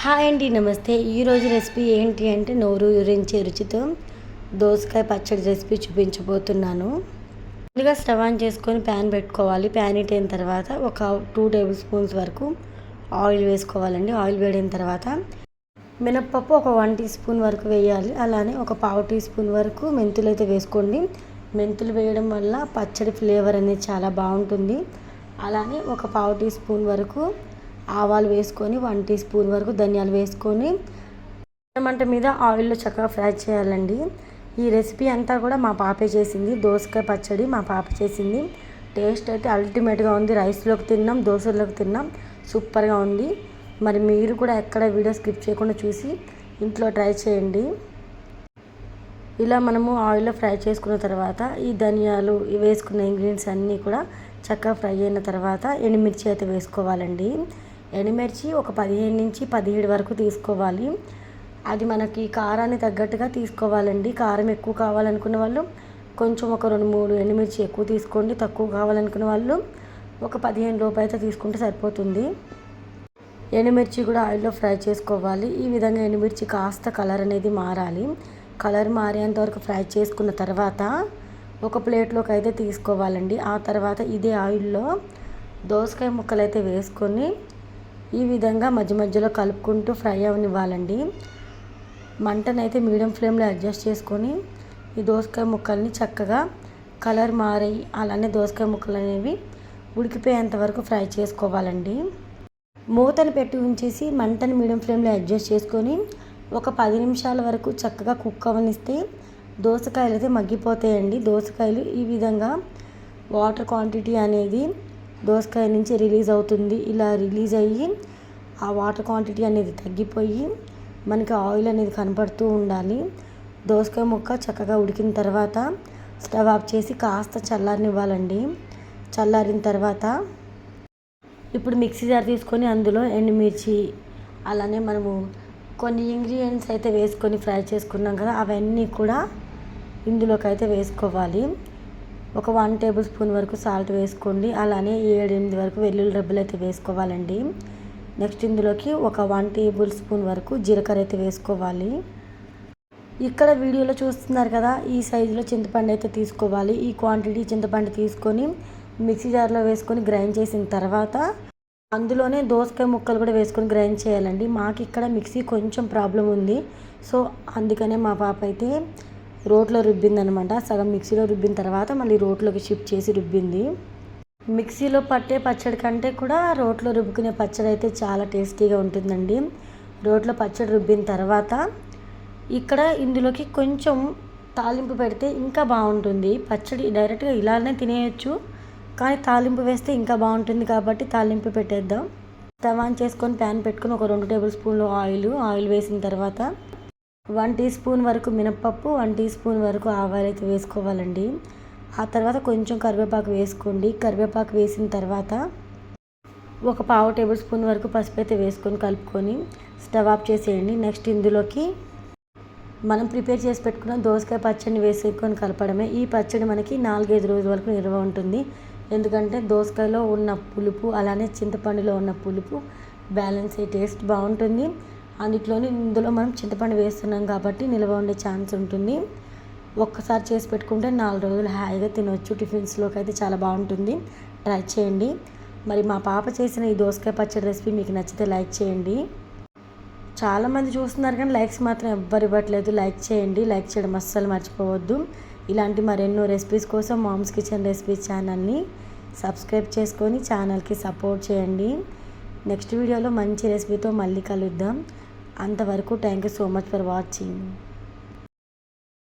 Hi అండి, నమస్తే. ఈరోజు రెసిపీ ఏంటి అంటే నోరు ఊరించే రుచితో దోసకాయ పచ్చడి రెసిపీ చూపించబోతున్నాను. ముందుగా స్టవ్ ఆన్ చేసుకొని ప్యాన్ పెట్టుకోవాలి. ప్యాన్ హీట్ అయిన తర్వాత ఒక 2 టేబుల్ స్పూన్స్ వరకు ఆయిల్ వేసుకోవాలండి. ఆయిల్ వేడిన తర్వాత మినప్పప్పు ఒక 1 టీ స్పూన్ వరకు వేయాలి. అలానే ఒక పావు టీ స్పూన్ వరకు మెంతులు అయితే వేసుకోండి. మెంతులు వేయడం వల్ల పచ్చడి ఫ్లేవర్ అనేది చాలా బాగుంటుంది. అలానే ఒక పావు టీ స్పూన్ వరకు ఆవాలు వేసుకొని 1 టీ స్పూన్ వరకు ధనియాలు వేసుకొని మంట మీద ఆయిల్లో చక్కగా ఫ్రై చేయాలండి. ఈ రెసిపీ అంతా కూడా మా పాపే చేసింది. దోసకాయ పచ్చడి మా పాప చేసింది. టేస్ట్ అయితే అల్టిమేట్గా ఉంది. రైస్లోకి తిన్నాం, దోశల్లోకి తిన్నాం, సూపర్గా ఉంది. మరి మీరు కూడా ఎక్కడ వీడియో స్కిప్ చేయకుండా చూసి ఇంట్లో ట్రై చేయండి. ఇలా మనము ఆయిల్లో ఫ్రై చేసుకున్న తర్వాత ఈ ధనియాలు వేసుకున్న ఇంగ్రీడియంట్స్ అన్నీ కూడా చక్కగా ఫ్రై అయిన తర్వాత ఎండుమిర్చి అయితే వేసుకోవాలండి. ఎండుమిర్చి ఒక 15 నుంచి 17 వరకు తీసుకోవాలి. అది మనకి కారాన్ని తగ్గట్టుగా తీసుకోవాలండి. కారం ఎక్కువ కావాలనుకున్న వాళ్ళు కొంచెం ఒక 2-3 ఎండుమిర్చి ఎక్కువ తీసుకోండి. తక్కువ కావాలనుకున్న వాళ్ళు ఒక 15 లోపు అయితే తీసుకుంటే సరిపోతుంది. ఎండుమిర్చి కూడా ఆయిల్లో ఫ్రై చేసుకోవాలి. ఈ విధంగా ఎండుమిర్చి కాస్త కలర్ అనేది మారాలి. కలర్ మారేంత వరకు ఫ్రై చేసుకున్న తర్వాత ఒక ప్లేట్లోకి అయితే తీసుకోవాలండి. ఆ తర్వాత ఇదే ఆయిల్లో దోసకాయ ముక్కలు అయితే వేసుకొని ఈ విధంగా మధ్య మధ్యలో కలుపుకుంటూ ఫ్రై అవనివ్వాలండి. మంటనైతే మీడియం ఫ్లేమ్లో అడ్జస్ట్ చేసుకొని ఈ దోసకాయ ముక్కల్ని చక్కగా కలర్ మారి అలానే దోసకాయ ముక్కలు అనేవి ఉడికిపోయేంత వరకు ఫ్రై చేసుకోవాలండి. మూతను పెట్టి ఉంచేసి మంటని మీడియం ఫ్లేమ్లో అడ్జస్ట్ చేసుకొని ఒక 10 నిమిషాల వరకు చక్కగా కుక్ అవనిస్తే దోసకాయలు అయితే మగ్గిపోతాయండి. దోసకాయలు ఈ విధంగా వాటర్ క్వాంటిటీ అనేది దోసకాయ నుంచి రిలీజ్ అవుతుంది. ఇలా రిలీజ్ అయ్యి ఆ వాటర్ క్వాంటిటీ అనేది తగ్గిపోయి మనకి ఆయిల్ అనేది కనపడుతూ ఉండాలి. దోసకాయ ముక్క చక్కగా ఉడికిన తర్వాత స్టవ్ ఆఫ్ చేసి కాస్త చల్లారనివ్వాలండి. చల్లారిన తర్వాత ఇప్పుడు మిక్సీ జార్ తీసుకొని అందులో ఎండుమిర్చి అలానే మనము కొన్ని ఇంగ్రీడియంట్స్ అయితే వేసుకొని ఫ్రై చేసుకున్నాం కదా, అవన్నీ కూడా ఇందులోకి అయితే వేసుకోవాలి. ఒక 1 టేబుల్ స్పూన్ వరకు సాల్ట్ వేసుకోండి. అలానే 7-8 వరకు వెల్లుల్లి రెబ్బలు అయితే వేసుకోవాలండి. నెక్స్ట్ ఇందులోకి ఒక 1 టేబుల్ స్పూన్ వరకు జీలకర్ర అయితే వేసుకోవాలి. ఇక్కడ వీడియోలో చూస్తున్నారు కదా, ఈ సైజులో చింతపండు అయితే తీసుకోవాలి. ఈ క్వాంటిటీ చింతపండు తీసుకొని మిక్సీ జార్లో వేసుకొని గ్రైండ్ చేసిన తర్వాత అందులోనే దోసకాయ ముక్కలు కూడా వేసుకొని గ్రైండ్ చేయాలండి. మాకు ఇక్కడ మిక్సీ కొంచెం ప్రాబ్లం ఉంది. సో అందుకనే మా పాప అయితే రోట్లో రుబ్బిందనమాట. సగం మిక్సీలో రుబ్బిన తర్వాత మళ్ళీ రోట్లోకి షిఫ్ట్ చేసి రుబ్బింది. మిక్సీలో పట్టే పచ్చడి కంటే కూడా రోట్లో రుబ్బుకునే పచ్చడి అయితే చాలా టేస్టీగా ఉంటుందండి. రోట్లో పచ్చడి రుబ్బిన తర్వాత ఇక్కడ ఇందులోకి కొంచెం తాలింపు పెడితే ఇంకా బాగుంటుంది. పచ్చడి డైరెక్ట్గా ఇలానే తినేయచ్చు, కానీ తాలింపు వేస్తే ఇంకా బాగుంటుంది కాబట్టి తాలింపు పెట్టేద్దాం. స్టవ్ ఆన్ చేసుకొని ప్యాన్ పెట్టుకొని ఒక 2 టేబుల్ స్పూన్లు ఆయిల్ వేసిన తర్వాత 1 టీ స్పూన్ వరకు మినప్పప్పు, 1 టీ స్పూన్ వరకు ఆవాలు అయితే వేసుకోవాలండి. ఆ తర్వాత కొంచెం కరివేపాకు వేసుకోండి. కరివేపాకు వేసిన తర్వాత ఒక పావు టేబుల్ స్పూన్ వరకు పసుపు అయితే వేసుకొని కలుపుకొని స్టవ్ ఆఫ్ చేసేయండి. నెక్స్ట్ ఇందులోకి మనం ప్రిపేర్ చేసి పెట్టుకున్న దోసకాయ పచ్చడిని వేసుకొని కలపడమే. ఈ పచ్చడి మనకి 4-5 రోజుల వరకు నిల్వ ఉంటుంది. ఎందుకంటే దోసకాయలో ఉన్న పులుపు అలానే చింతపండులో ఉన్న పులుపు బ్యాలెన్స్ అయ్యి టేస్ట్ బాగుంటుంది. ఇందులో మనం చింతపండు వేస్తున్నాం కాబట్టి నిల్వ ఉండే ఛాన్స్ ఉంటుంది. ఒక్కసారి చేసి పెట్టుకుంటే 4 రోజులు హాయిగా తినవచ్చు. టిఫిన్స్లోకి అయితే చాలా బాగుంటుంది. ట్రై చేయండి. మరి మా పాప చేసిన ఈ దోసకాయ పచ్చడి రెసిపీ మీకు నచ్చితే లైక్ చేయండి. చాలామంది చూస్తున్నారు కానీ లైక్స్ మాత్రం ఎవ్వరు ఇవ్వట్లేదు. లైక్ చేయండి. లైక్ చేయడం అస్సలు మర్చిపోవద్దు. ఇలాంటి మరెన్నో రెసిపీస్ కోసం మామ్స్ కిచెన్ రెసిపీస్ ఛానల్ని సబ్స్క్రైబ్ చేసుకొని ఛానల్కి సపోర్ట్ చేయండి. నెక్స్ట్ వీడియోలో మంచి రెసిపీతో మళ్ళీ కలుద్దాం. అంతవరకు thank you so much for watching.